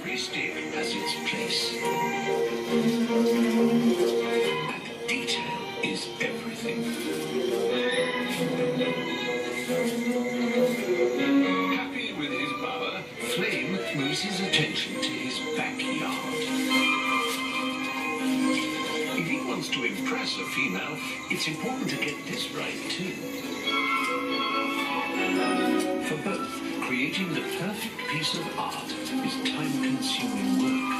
Every stick has its place. And detail is everything. Happy with his bower, Flame moves his attention to his backyard. If he wants to impress a female, it's important to get this right too. For both, creating the perfect piece of art is time-consuming work.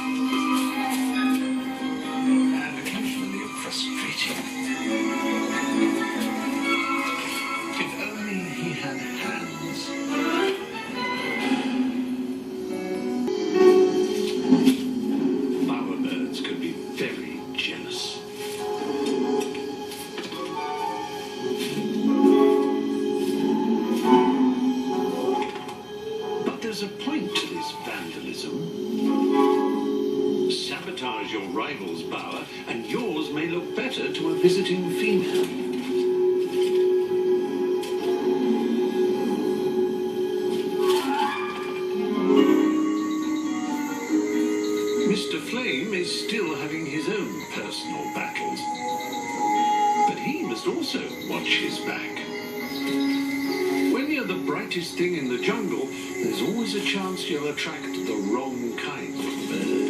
And occasionally frustrating. If only he had hands. Bowerbirds can be very jealous. But there's a point to this vandalism. Sabotage your rival's bower, and yours may look better to a visiting female. Mr. Flame is still having his own personal battles, but he must also watch his back. When you're the brightest thing in the jungle, there's always a chance you'll attract the wrong kind of bird.